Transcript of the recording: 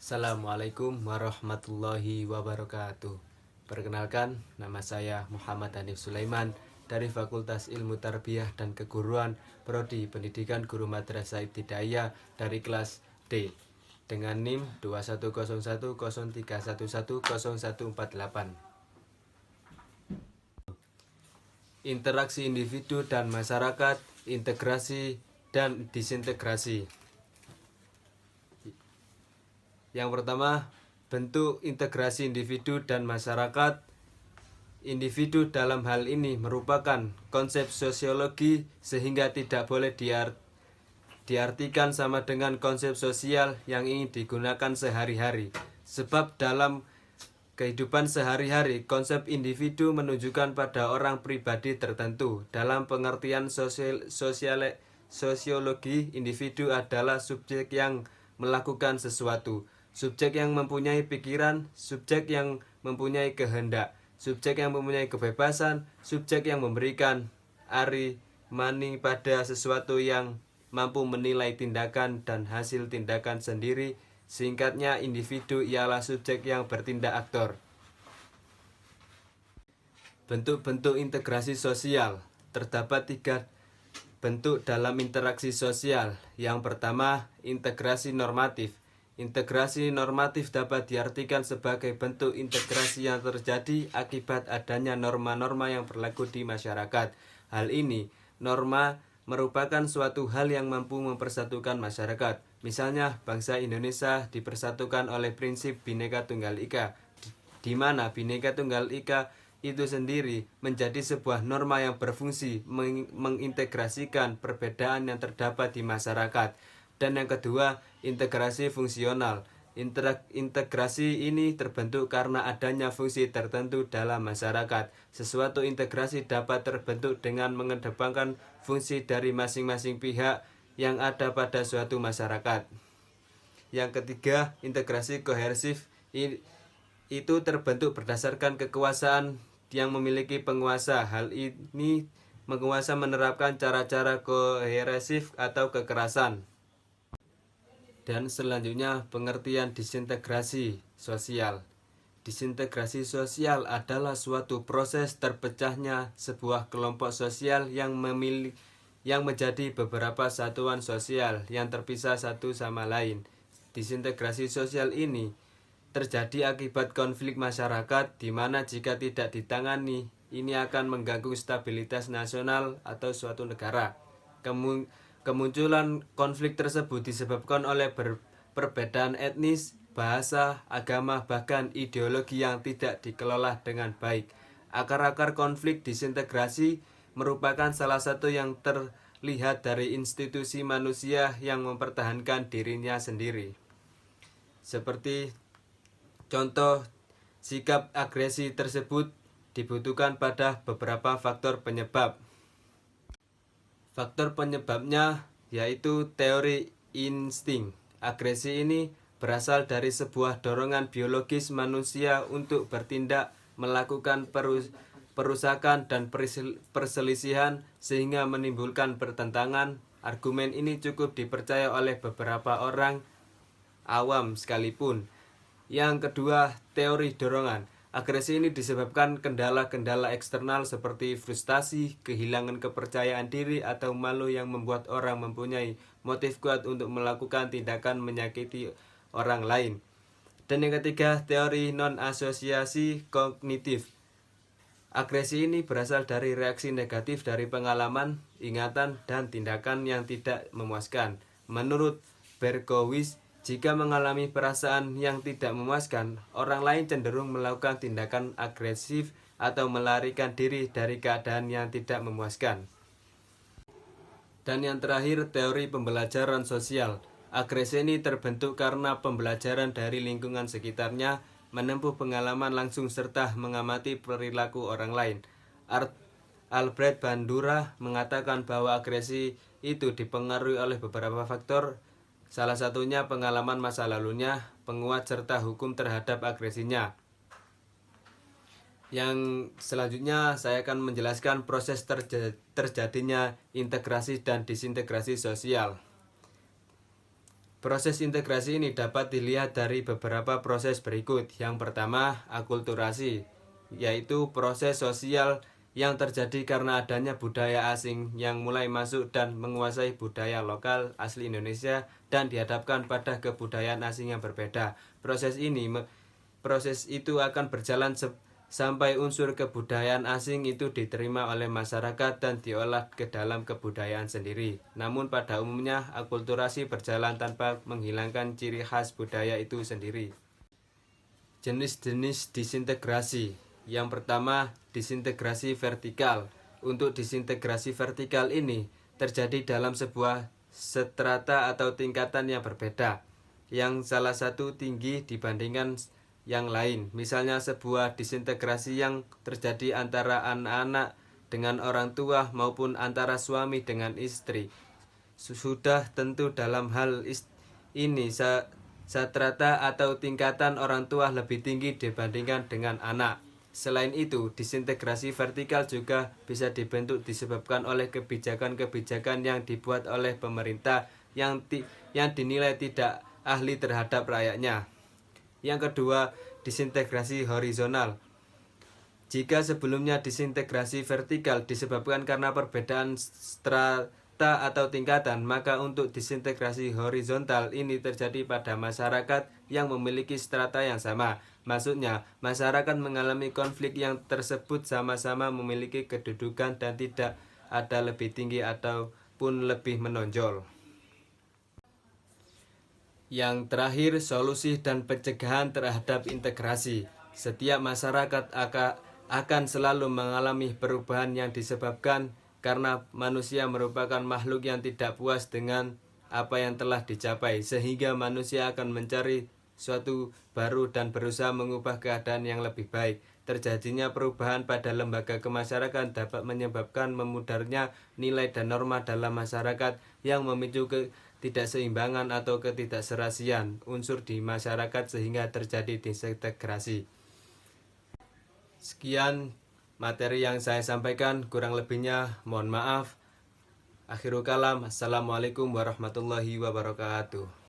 Assalamualaikum warahmatullahi wabarakatuh. Perkenalkan, nama saya Muhammad Hanif Sulaiman dari Fakultas Ilmu Tarbiyah dan Keguruan Prodi Pendidikan Guru Madrasah Ibtidaiyah dari kelas D dengan NIM 210103110148. Interaksi individu dan masyarakat, integrasi dan disintegrasi. Yang pertama, bentuk integrasi individu dan masyarakat. Individu dalam hal ini merupakan konsep sosiologi sehingga tidak boleh diartikan sama dengan konsep sosial yang ingin digunakan sehari-hari. Sebab dalam kehidupan sehari-hari, konsep individu menunjukkan pada orang pribadi tertentu. Dalam pengertian sosiologi, individu adalah subjek yang melakukan sesuatu. Subjek yang mempunyai pikiran, subjek yang mempunyai kehendak, subjek yang mempunyai kebebasan, subjek yang memberikan mani pada sesuatu yang mampu menilai tindakan dan hasil tindakan sendiri. Singkatnya, individu ialah subjek yang bertindak aktor. Bentuk-bentuk integrasi sosial. Terdapat 3 bentuk dalam interaksi sosial. Yang pertama, integrasi normatif. Integrasi normatif dapat diartikan sebagai bentuk integrasi yang terjadi akibat adanya norma-norma yang berlaku di masyarakat. Hal ini, norma merupakan suatu hal yang mampu mempersatukan masyarakat. Misalnya, bangsa Indonesia dipersatukan oleh prinsip Bhinneka Tunggal Ika, di mana Bhinneka Tunggal Ika itu sendiri menjadi sebuah norma yang berfungsi mengintegrasikan perbedaan yang terdapat di masyarakat. Dan yang kedua, integrasi fungsional. Integrasi ini terbentuk karena adanya fungsi tertentu dalam masyarakat. Sesuatu integrasi dapat terbentuk dengan mengedepankan fungsi dari masing-masing pihak yang ada pada suatu masyarakat. Yang ketiga, integrasi kohersif. Itu terbentuk berdasarkan kekuasaan yang memiliki penguasa. Hal ini penguasa menerapkan cara-cara kohersif atau kekerasan. Dan selanjutnya, pengertian disintegrasi sosial. Disintegrasi sosial adalah suatu proses terpecahnya sebuah kelompok sosial yang menjadi beberapa satuan sosial yang terpisah satu sama lain. Disintegrasi sosial ini terjadi akibat konflik masyarakat, di mana jika tidak ditangani, ini akan mengganggu stabilitas nasional atau suatu negara. Kemunculan konflik tersebut disebabkan oleh perbedaan etnis, bahasa, agama, bahkan ideologi yang tidak dikelola dengan baik. Akar-akar konflik disintegrasi merupakan salah satu yang terlihat dari institusi manusia yang mempertahankan dirinya sendiri. Seperti contoh, sikap agresi tersebut dibutuhkan pada beberapa faktor penyebab. Faktor penyebabnya yaitu teori insting. Agresi ini berasal dari sebuah dorongan biologis manusia untuk bertindak, melakukan perusakan dan perselisihan sehingga menimbulkan pertentangan. Argumen ini cukup dipercaya oleh beberapa orang awam sekalipun. Yang kedua, teori dorongan. Agresi ini disebabkan kendala-kendala eksternal seperti frustasi, kehilangan kepercayaan diri, atau malu yang membuat orang mempunyai motif kuat untuk melakukan tindakan menyakiti orang lain. Dan yang ketiga, teori non-asosiasi kognitif. Agresi ini berasal dari reaksi negatif dari pengalaman, ingatan, dan tindakan yang tidak memuaskan. Menurut Berkowitz, jika mengalami perasaan yang tidak memuaskan, orang lain cenderung melakukan tindakan agresif atau melarikan diri dari keadaan yang tidak memuaskan. Dan yang terakhir, teori pembelajaran sosial. Agresi ini terbentuk karena pembelajaran dari lingkungan sekitarnya, menempuh pengalaman langsung serta mengamati perilaku orang lain. Albrecht Bandura mengatakan bahwa agresi itu dipengaruhi oleh beberapa faktor. Salah satunya pengalaman masa lalunya, penguat serta hukum terhadap agresinya. Yang selanjutnya saya akan menjelaskan proses terjadinya integrasi dan disintegrasi sosial. Proses integrasi ini dapat dilihat dari beberapa proses berikut. Yang pertama, akulturasi, yaitu proses sosial yang terjadi karena adanya budaya asing yang mulai masuk dan menguasai budaya lokal asli Indonesia dan dihadapkan pada kebudayaan asing yang berbeda. Proses itu akan berjalan sampai unsur kebudayaan asing itu diterima oleh masyarakat dan diolah ke dalam kebudayaan sendiri. Namun pada umumnya akulturasi berjalan tanpa menghilangkan ciri khas budaya itu sendiri. Jenis-jenis disintegrasi. Yang pertama, disintegrasi vertikal. Untuk disintegrasi vertikal ini terjadi dalam sebuah strata atau tingkatan yang berbeda, yang salah satu tinggi dibandingkan yang lain. Misalnya sebuah disintegrasi yang terjadi antara anak-anak dengan orang tua maupun antara suami dengan istri. Sudah tentu dalam hal ini strata atau tingkatan orang tua lebih tinggi dibandingkan dengan anak. Selain itu, disintegrasi vertikal juga bisa dibentuk disebabkan oleh kebijakan-kebijakan yang dibuat oleh pemerintah yang dinilai tidak ahli terhadap rakyatnya. Yang kedua, disintegrasi horizontal. Jika sebelumnya disintegrasi vertikal disebabkan karena perbedaan strata atau tingkatan, maka untuk disintegrasi horizontal ini terjadi pada masyarakat yang memiliki strata yang sama. Maksudnya, masyarakat mengalami konflik yang tersebut sama-sama memiliki kedudukan dan tidak ada lebih tinggi ataupun lebih menonjol. Yang terakhir, solusi dan pencegahan terhadap integrasi. Setiap masyarakat akan selalu mengalami perubahan yang disebabkan karena manusia merupakan makhluk yang tidak puas dengan apa yang telah dicapai, sehingga manusia akan mencari suatu baru dan berusaha mengubah keadaan yang lebih baik. Terjadinya perubahan pada lembaga kemasyarakatan dapat menyebabkan memudarnya nilai dan norma dalam masyarakat yang memicu ketidakseimbangan atau ketidakserasian unsur di masyarakat sehingga terjadi disintegrasi. Sekian materi yang saya sampaikan, kurang lebihnya mohon maaf. Akhirul kalam, assalamualaikum warahmatullahi wabarakatuh.